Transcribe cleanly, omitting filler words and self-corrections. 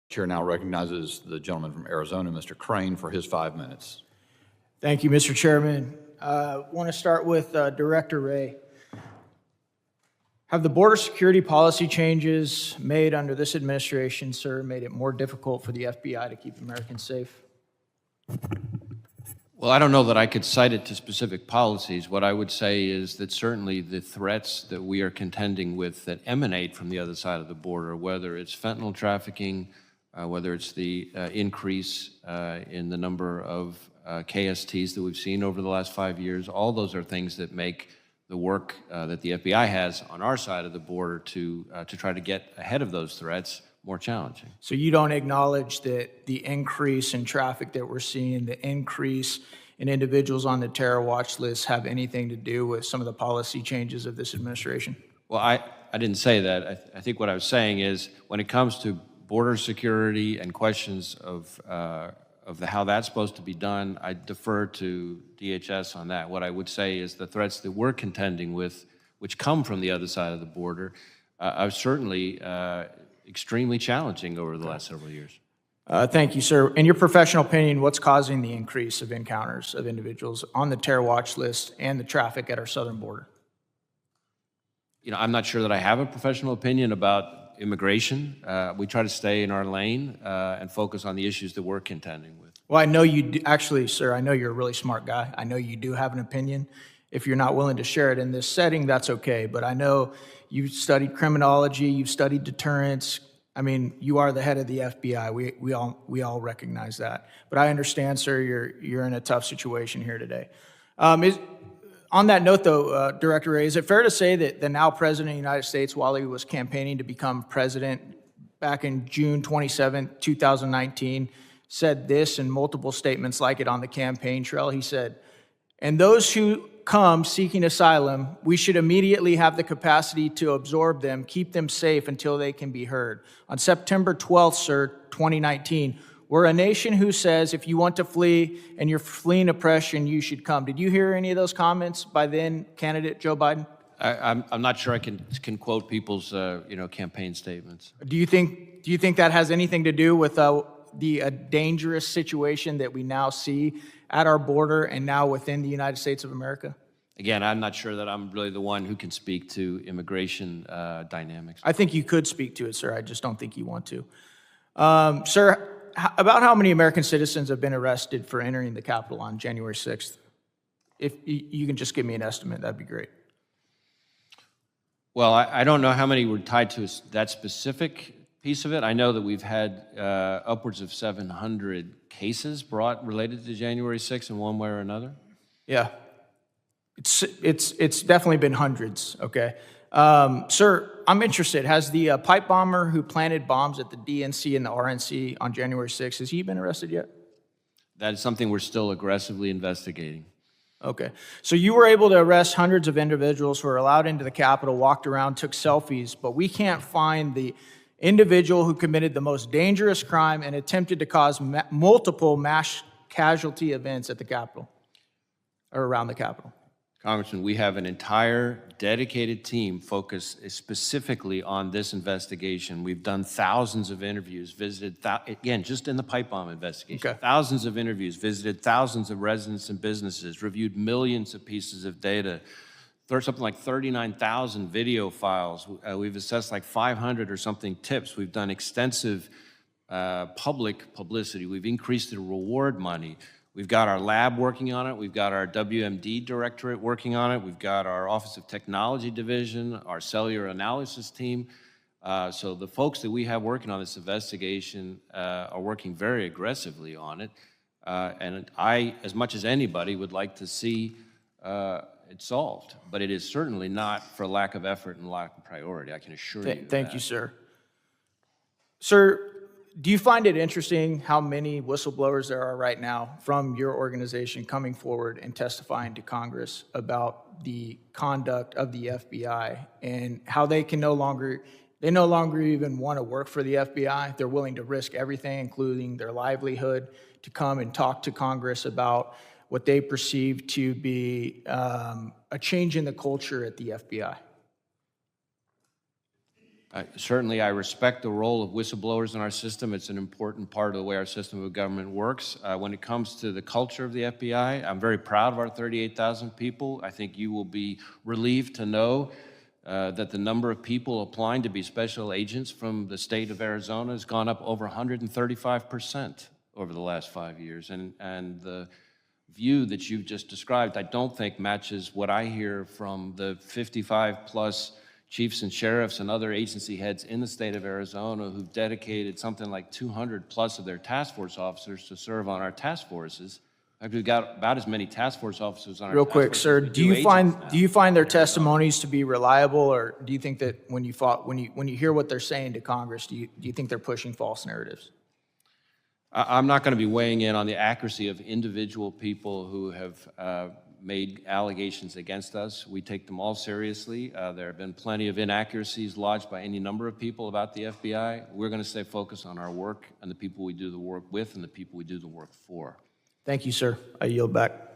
Chair now recognizes the gentleman from Arizona, Mr. Crane, for his 5 minutes. Thank you, Mr. Chairman. I want to start with Director Wray. Have the border security policy changes made under this administration, sir, made it more difficult for the FBI to keep Americans safe? Well, I don't know that I could cite it to specific policies. What I would say is that certainly the threats that we are contending with that emanate from the other side of the border, whether it's fentanyl trafficking, whether it's the increase in the number of KSTs that we've seen over the last 5 years, all those are things that make the work that the FBI has on our side of the border to try to get ahead of those threats more challenging. So you don't acknowledge that the increase in traffic that we're seeing, the increase in individuals on the terror watch list have anything to do with some of the policy changes of this administration? Well, I didn't say that. I think what I was saying is when it comes to border security and questions of how that's supposed to be done, I defer to DHS on that. What I would say is the threats that we're contending with, which come from the other side of the border, are certainly extremely challenging over the last several years. Thank you, sir. In your professional opinion, what's causing the increase of encounters of individuals on the terror watch list and the traffic at our southern border? You know, I'm not sure that I have a professional opinion about immigration. We try to stay in our lane and focus on the issues that we're contending with. Well, I know you do, actually, sir, I know you're a really smart guy. I know you do have an opinion. If you're not willing to share it in this setting, that's okay. But I know you've studied criminology, you've studied deterrence. I mean, you are the head of the FBI. We all recognize that. But I understand, sir, you're in a tough situation here today. On that note, though, Director Wray, is it fair to say that the now President of the United States, while he was campaigning to become president back in June 27, 2019, said this in multiple statements like it on the campaign trail? He said, "And those who come seeking asylum, we should immediately have the capacity to absorb them, keep them safe until they can be heard." On September 12th, sir, 2019, we're a nation who says if you want to flee and you're fleeing oppression, you should come. Did you hear any of those comments by then candidate Joe Biden? I'm not sure I can quote people's campaign statements. Do you think that has anything to do with the dangerous situation that we now see at our border and now within the United States of America? Again, I'm not sure that I'm really the one who can speak to immigration dynamics. I think you could speak to it, sir. I just don't think you want to. Sir, about how many American citizens have been arrested for entering the Capitol on January 6th? If you can just give me an estimate, that'd be great. Well, I don't know how many were tied to that specific piece of it. I know that we've had upwards of 700 cases brought related to January 6th in one way or another. Yeah, it's definitely been hundreds, okay? Sir, I'm interested. Has the pipe bomber who planted bombs at the DNC and the RNC on January 6th, has he been arrested yet? That is something we're still aggressively investigating. Okay. So you were able to arrest hundreds of individuals who were allowed into the Capitol, walked around, took selfies, but we can't find the individual who committed the most dangerous crime and attempted to cause multiple mass casualty events at the Capitol, or around the Capitol. Congressman, we have an entire dedicated team focused specifically on this investigation. We've done thousands of interviews, visited, again, just in the pipe bomb investigation, okay, thousands of interviews, visited thousands of residents and businesses, reviewed millions of pieces of data, something like 39,000 video files. We've assessed like 500 or something tips. We've done extensive public publicity. We've increased the reward money. We've got our lab working on it. We've got our WMD directorate working on it. We've got our Office of Technology division, our cellular analysis team. So the folks that we have working on this investigation are working very aggressively on it. And I, as much as anybody, would like to see it solved. But it is certainly not for lack of effort and lack of priority, I can assure you. Thank you, sir. Sir, do you find it interesting how many whistleblowers there are right now from your organization coming forward and testifying to Congress about the conduct of the FBI and how they no longer even want to work for the FBI? They're willing to risk everything, including their livelihood, to come and talk to Congress about what they perceive to be a change in the culture at the FBI. Certainly, I respect the role of whistleblowers in our system. It's an important part of the way our system of government works. When it comes to the culture of the FBI, I'm very proud of our 38,000 people. I think you will be relieved to know that the number of people applying to be special agents from the state of Arizona has gone up over 135% over the last 5 years. And the view that you've just described, I don't think matches what I hear from the 55-plus chiefs and sheriffs and other agency heads in the state of Arizona who've dedicated something like 200-plus of their task force officers to serve on our task forces. In fact, we've got about as many task force officers on our Real task quick, force sir, as we do you agents now. find their testimonies to be reliable, or do you think that when you hear what they're saying to Congress, do you think they're pushing false narratives? I'm not going to be weighing in on the accuracy of individual people who have made allegations against us. We take them all seriously. There have been plenty of inaccuracies lodged by any number of people about the FBI. We're going to stay focused on our work and the people we do the work with and the people we do the work for. Thank you, sir. I yield back.